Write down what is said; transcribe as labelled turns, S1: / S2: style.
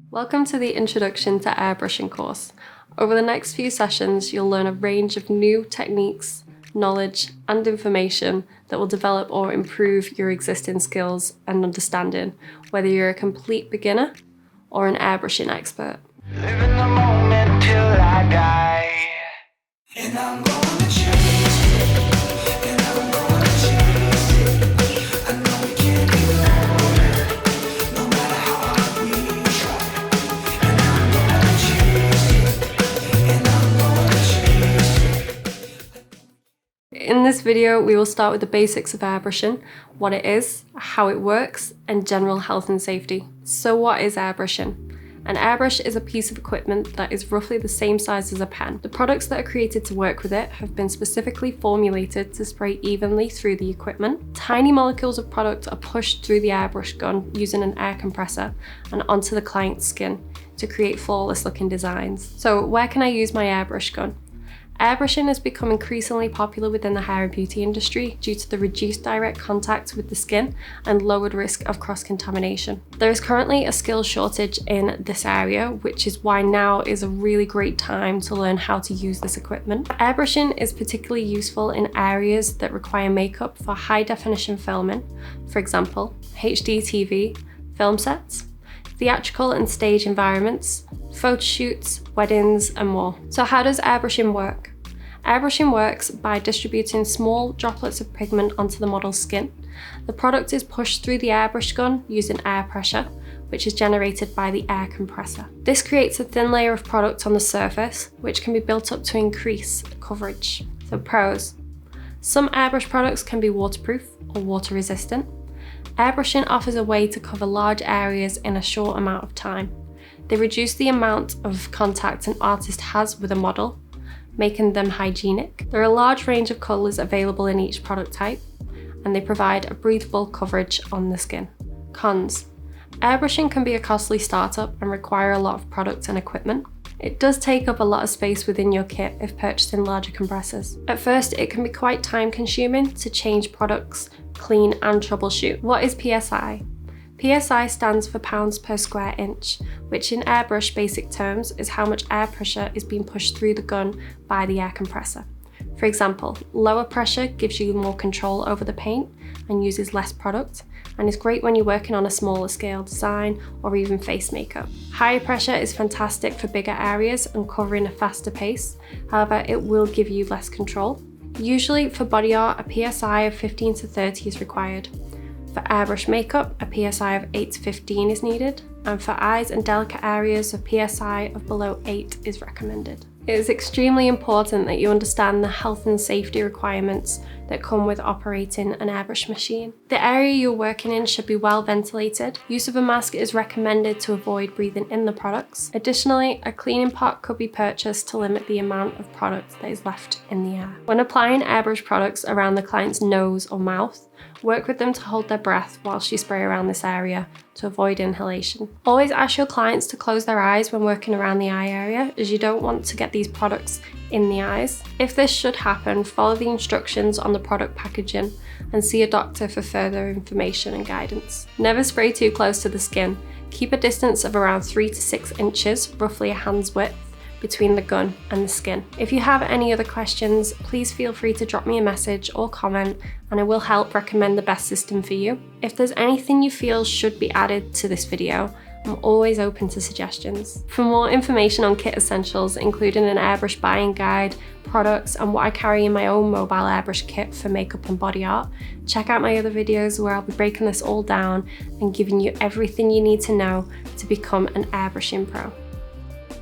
S1: Welcome to the Introduction to Airbrushing course. Over the next few sessions, you'll learn a range of new techniques, knowledge, and information that will develop or improve your existing skills and understanding, whether you're a complete beginner or an airbrushing expert.
S2: Live in the moment till I die. And I'm gonna chase it. And I'm gonna chase it. I know we can't ignore it, no matter how hard we try. And I'm gonna chase it. And I'm gonna chase it.
S1: In this video, we will start with the basics of airbrushing, what it is, how it works, and general health and safety. So what is airbrushing? An airbrush is a piece of equipment that is roughly the same size as a pen. The products that are created to work with it have been specifically formulated to spray evenly through the equipment. Tiny molecules of product are pushed through the airbrush gun using an air compressor and onto the client's skin to create flawless looking designs. So where can I use my airbrush gun? Airbrushing has become increasingly popular within the hair and beauty industry due to the reduced direct contact with the skin and lowered risk of cross-contamination. There is currently a skills shortage in this area, which is why now is a really great time to learn how to use this equipment. Airbrushing is particularly useful in areas that require makeup for high definition filming, for example, HD TV, film sets, theatrical and stage environments, photo shoots, weddings, and more. So how does airbrushing work? Airbrushing works by distributing small droplets of pigment onto the model's skin. The product is pushed through the airbrush gun using air pressure, which is generated by the air compressor. This creates a thin layer of product on the surface, which can be built up to increase coverage. So pros. Some airbrush products can be waterproof or water resistant. Airbrushing offers a way to cover large areas in a short amount of time. They reduce the amount of contact an artist has with a model, making them hygienic. There are a large range of colours available in each product type, and they provide a breathable coverage on the skin. Cons. Airbrushing can be a costly startup and require a lot of product and equipment. It does take up a lot of space within your kit if purchasing larger compressors. At first, it can be quite time consuming to change products, clean and troubleshoot. What is PSI? PSI stands for pounds per square inch, which in airbrush basic terms is how much air pressure is being pushed through the gun by the air compressor. For example, lower pressure gives you more control over the paint and uses less product, and is great when you're working on a smaller scale design or even face makeup. Higher pressure is fantastic for bigger areas and covering a faster pace, however it will give you less control. Usually for body art, a PSI of 15 to 30 is required. For airbrush makeup, a PSI of 8 to 15 is needed, and for eyes and delicate areas, a PSI of below 8 is recommended. It is extremely important that you understand the health and safety requirements that come with operating an airbrush machine. The area you're working in should be well ventilated. Use of a mask is recommended to avoid breathing in the products. Additionally, a cleaning pot could be purchased to limit the amount of product that is left in the air. When applying airbrush products around the client's nose or mouth, work with them to hold their breath whilst you spray around this area to avoid inhalation. Always ask your clients to close their eyes when working around the eye area, as you don't want to get these products in the eyes. If this should happen, follow the instructions on the product packaging and see a doctor for further information and guidance. Never spray too close to the skin. Keep a distance of around 3 to 6 inches, roughly a hand's width, between the gun and the skin. If you have any other questions, please feel free to drop me a message or comment, and I will help recommend the best system for you. If there's anything you feel should be added to this video, I'm always open to suggestions. For more information on kit essentials, including an airbrush buying guide, products, and what I carry in my own mobile airbrush kit for makeup and body art, check out my other videos where I'll be breaking this all down and giving you everything you need to know to become an airbrushing pro.